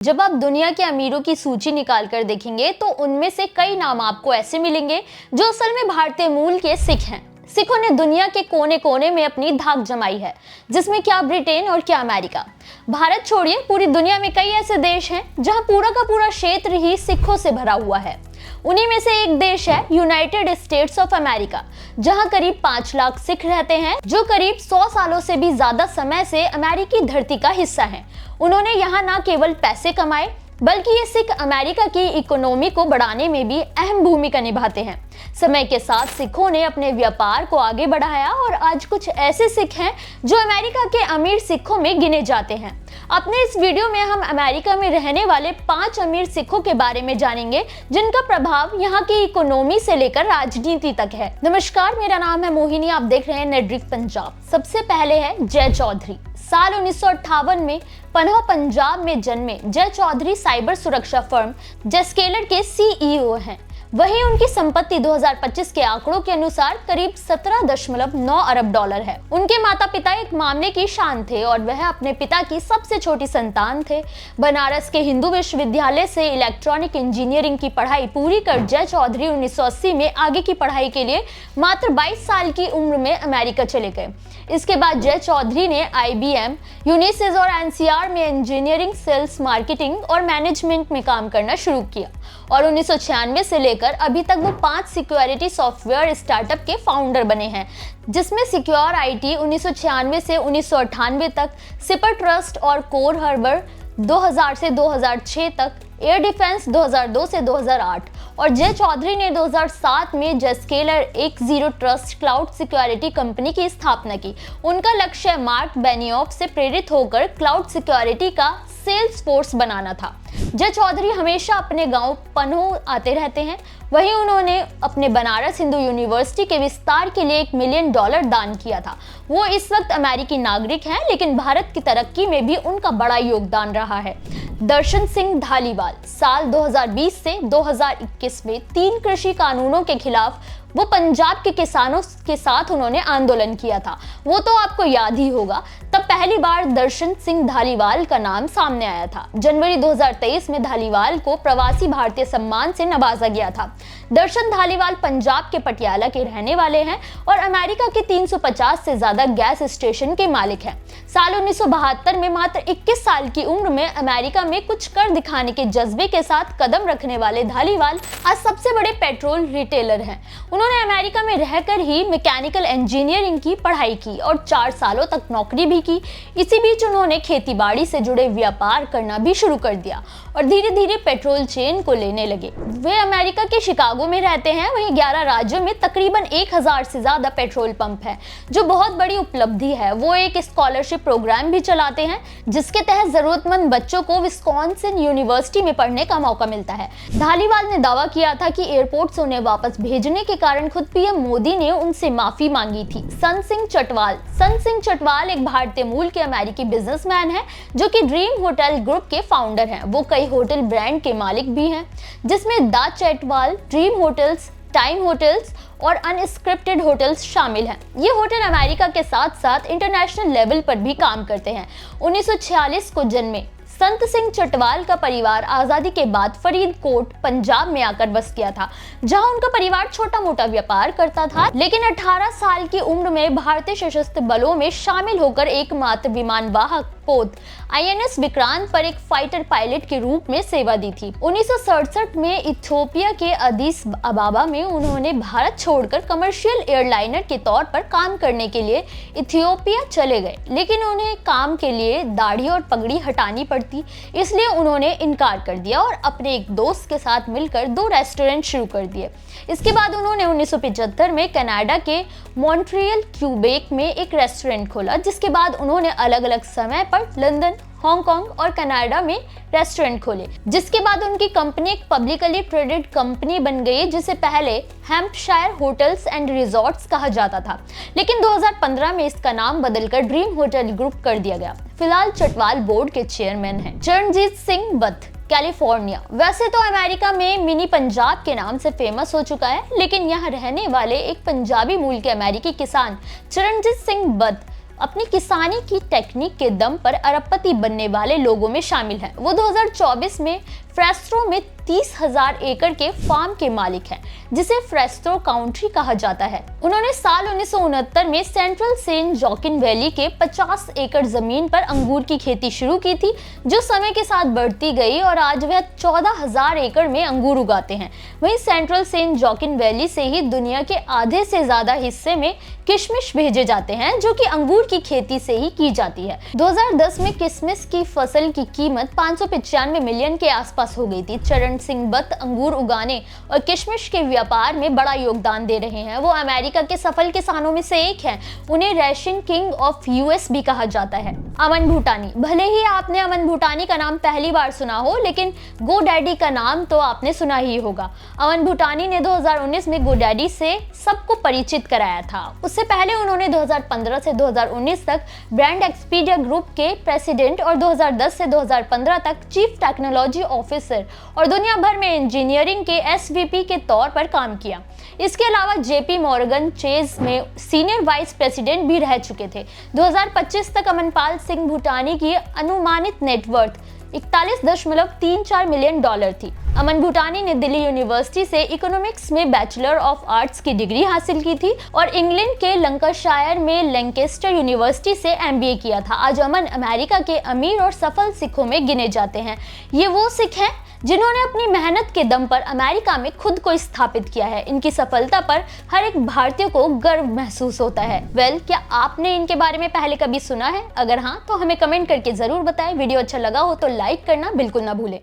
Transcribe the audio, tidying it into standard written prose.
जब आप दुनिया के अमीरों की सूची निकाल कर देखेंगे तो उनमें से कई नाम आपको ऐसे मिलेंगे जो असल में भारतीय मूल के सिख हैं। सिखों ने दुनिया के कोने कोने में अपनी धाक जमाई है, जिसमें क्या ब्रिटेन और क्या अमेरिका। भारत छोड़िए, पूरी दुनिया में कई ऐसे देश हैं जहां पूरा का पूरा क्षेत्र ही सिखों से भरा हुआ है। उन्हीं में से एक देश है यूनाइटेड स्टेट्स ऑफ अमेरिका, जहां करीब 5 लाख सिख रहते हैं, जो करीब 100 सालों से भी ज्यादा समय से अमेरिकी धरती का हिस्सा हैं। उन्होंने यहाँ न केवल पैसे कमाए, बल्कि ये सिख अमेरिका की इकोनॉमी को बढ़ाने में भी अहम भूमिका निभाते हैं। समय के साथ सिखों ने अपने व्यापार को आगे बढ़ाया और आज कुछ ऐसे सिख हैं जो अमेरिका के अमीर सिखों में गिने जाते हैं। अपने इस वीडियो में हम अमेरिका में रहने वाले 5 अमीर सिखों के बारे में जानेंगे, जिनका प्रभाव यहाँ की इकोनॉमी से लेकर राजनीति तक है। नमस्कार, मेरा नाम है मोहिनी, आप देख रहे हैं नेटड्रिक पंजाब। सबसे पहले है जय चौधरी। साल 1958 में पनोह, पंजाब में जन्मे जय चौधरी साइबर सुरक्षा फर्म जेस्केलर के सीईओ हैं। वहीं उनकी संपत्ति 2025 के आंकड़ों के अनुसार करीब 17.9 अरब डॉलर है। उनके माता पिता एक मामले की शान थे और वह अपने पिता की सबसे छोटी संतान थे। बनारस के हिंदू विश्वविद्यालय से इलेक्ट्रॉनिक इंजीनियरिंग की पढ़ाई पूरी कर जय चौधरी 1980 में आगे की पढ़ाई के लिए मात्र 22 साल की उम्र में अमेरिका चले गए। इसके बाद जय चौधरी ने IBM, यूनिसिस और NCR में इंजीनियरिंग, सेल्स, मार्केटिंग और मैनेजमेंट में काम करना शुरू किया और 1996 से लेकर अभी तक वो 5 सिक्योरिटी सॉफ्टवेयर स्टार्टअप के फाउंडर बने हैं, जिसमें सिक्योर IT 1996 से 1998 तक, सिपर ट्रस्ट और कोर हार्बर 2000 से 2006 तक, एयर डिफेंस 2002 से 2008 और जय चौधरी ने 2007 में जेस्केलर एक zero trust cloud security company की स्थापना की। उनका लक्ष्य मार्क बेनियोफ से प्रेरित होकर क्लाउड सिक्योरिटी का सेल्स फोर्स बनाना था। जय चौधरी हमेशा अपने गांव पनोह आते रहते हैं। वहीं उन्होंने अपने बनारस हिंदू यूनिवर्सिटी के विस्तार के लिए $1 मिलियन दान किया था। वो इस वक्त अमेरिकी नागरिक हैं, लेकिन भारत की तरक्की में भी उनका बड़ा योगदान रहा है। दर्शन सिंह धालीवाल। साल 2020 से 2021 में 3 कृषि कानूनों के खिलाफ वो पंजाब के किसानों के साथ उन्होंने आंदोलन किया था। वो तो आपको याद ही होगा, तब पहली बार दर्शन सिंह धालीवाल का नाम सामने आया था। जनवरी 2023 में धालीवाल को प्रवासी भारतीय सम्मान से नवाजा गया था। दर्शन धालीवाल पंजाब के पटियाला के रहने वाले हैं और अमेरिका के 350 से ज्यादा गैस स्टेशन के मालिक हैं। साल 1972 में मात्र 21 साल की उम्र में अमेरिका में कुछ कर दिखाने के जज्बे के साथ कदम रखने वाले धालीवाल आज सबसे बड़े पेट्रोल रिटेलर हैं। उन्होंने अमेरिका में रहकर ही मैकेनिकल इंजीनियरिंग की पढ़ाई की और 4 सालों तक नौकरी भी की। इसी बीच उन्होंने खेतीबाड़ी से जुड़े व्यापार करना भी शुरू कर दिया और धीरे धीरे पेट्रोल चेन को लेने लगे। वे अमेरिका के शिकागो में रहते हैं। वहीं 11 राज्यों में तकरीबन 1000 से ज्यादा पेट्रोल पंप है, जो बहुत बड़ी उपलब्धि है। वो एक स्कॉलरशिप प्रोग्राम भी चलाते हैं, जिसके तहत जरूरतमंद बच्चों को विस्कॉन्सिन यूनिवर्सिटी में पढ़ने का मौका मिलता है। धालीवाल ने दावा किया था कि एयरपोर्ट से उन्हें वापस भेजने के कारण खुद PM मोदी ने उनसे माफी मांगी थी। सन सिंह चटवाल। सन सिंह चटवाल एक भारतीय मूल के अमेरिकी बिजनेसमैन है, जो कि ड्रीम होटल ग्रुप के फाउंडर हैं। वो कई होटल ब्रांड के मालिक भी हैं, जिसमें the Chatwal, dream hotels, time hotels और अनस्क्रिप्टेड होटल्स शामिल हैं। ये होटल अमेरिका के साथ साथ इंटरनेशनल लेवल पर भी काम करते हैं। 1946 को जन्मे संत सिंह चटवाल का परिवार आजादी के बाद फरीदकोट, पंजाब में आकर बस गया था, जहां उनका परिवार छोटा मोटा व्यापार करता था। लेकिन 18 साल की उम्र में भारतीय सशस्त्र बलों में शामिल होकर एकमात्र विमान वाहक पोत INS विक्रांत पर एक फाइटर पायलट के रूप में सेवा दी थी। 1967 में इथियोपिया के अदीस अबाबा में उन्होंने भारत छोड़कर कमर्शियल एयरलाइनर के तौर पर काम करने के लिए इथियोपिया चले गए, लेकिन उन्हें काम के लिए दाढ़ी और पगड़ी हटानी पड़ती, इसलिए उन्होंने इनकार कर दिया और अपने एक दोस्त के साथ मिलकर 2 रेस्टोरेंट शुरू कर दिए। इसके बाद उन्होंने 1975 में कनाडा के मॉन्ट्रियल, क्यूबेक में एक रेस्टोरेंट खोला, जिसके बाद उन्होंने अलग अलग समय पर लंदन, हांगकांग और कनाडा में रेस्टोरेंट खोले, जिसके बाद उनकी कंपनी एक पब्लिकली ट्रेडेड कंपनी बन गई, जिसे पहले हैम्पशायर होटल्स एंड रिजॉर्ट्स कहा जाता था, लेकिन 2015 में इसका नाम बदलकर ड्रीम होटल ग्रुप कर दिया गया। फिलहाल चटवाल बोर्ड के चेयरमैन हैं। चरणजीत सिंह बथ, कैलिफोर्निया। वैसे तो अमेरिका में मिनी पंजाब के नाम से फेमस हो चुका है, लेकिन यहाँ रहने वाले एक पंजाबी मूल के अमेरिकी किसान चरणजीत सिंह बथ अपनी किसानी की टेक्निक के दम पर अरबपति बनने वाले लोगों में शामिल है। वो 2024 में फ्रेस्ट्रो में 30,000 एकड़ के फार्म के मालिक हैं, जिसे फ्रेस्ट्रो काउंटी कहा जाता है। उन्होंने साल 1969 में सेंट्रल सेंट जोकिन वैली के 50 एकड़ जमीन पर अंगूर की खेती शुरू की थी, जो समय के साथ बढ़ती गई और आज वह 14,000 एकड़ में अंगूर उगाते हैं। वहीं सेंट्रल सेंट जोकिन वैली से ही दुनिया के आधे से ज्यादा हिस्से में किशमिश भेजे जाते हैं, जो कि अंगूर की खेती से ही की जाती है। 2010 में किशमिश की फसल की कीमत 595 मिलियन के आसपास हो गई थी। चरण सिंह बत्त अंगूर उगाने और किशमिश के व्यापार में बड़ा योगदान दे रहे हैं। वो अमेरिका के सफल किसानों में से एक हैं। उन्हें रेशन किंग ऑफ यूएस भी कहा जाता है। अमन भूटानी, भले ही आपने अमन भूटानी का नाम पहली बार सुना हो, लेकिन गोडैडी का नाम तो आपने सुना ही होगा। अमन भूटानी ने 2019 में गोडैडी से सबको परिचित कराया था। उससे पहले उन्होंने 2015 से 2019 तक ब्रांड एक्सपीडिया ग्रुप के प्रेसिडेंट और 2010 से 2015 तक चीफ टेक्नोलॉजी ऑफिसर और दुनिया भर में इंजीनियरिंग के एसवीपी के तौर पर काम किया। इसके अलावा जेपी मॉर्गन चेज में सीनियर वाइस प्रेसिडेंट भी रह चुके थे। 2025 तक अमनपाल सिंह भूटानी की अनुमानित नेटवर्थ 41.34 मिलियन डॉलर थी। अमन भूटानी ने दिल्ली यूनिवर्सिटी से इकोनॉमिक्स में बैचलर ऑफ आर्ट्स की डिग्री हासिल की थी और इंग्लैंड के लंकाशायर में लैंकेस्टर यूनिवर्सिटी से एमबीए किया था। आज अमन अमेरिका के अमीर और सफल सिखों में गिने जाते हैं। ये वो सिख हैं जिन्होंने अपनी मेहनत के दम पर अमेरिका में खुद को स्थापित किया है। इनकी सफलता पर हर एक भारतीय को गर्व महसूस होता है। क्या आपने इनके बारे में पहले कभी सुना है? अगर हाँ, तो हमें कमेंट करके जरूर बताएं। वीडियो अच्छा लगा हो तो लाइक करना बिल्कुल ना भूलें।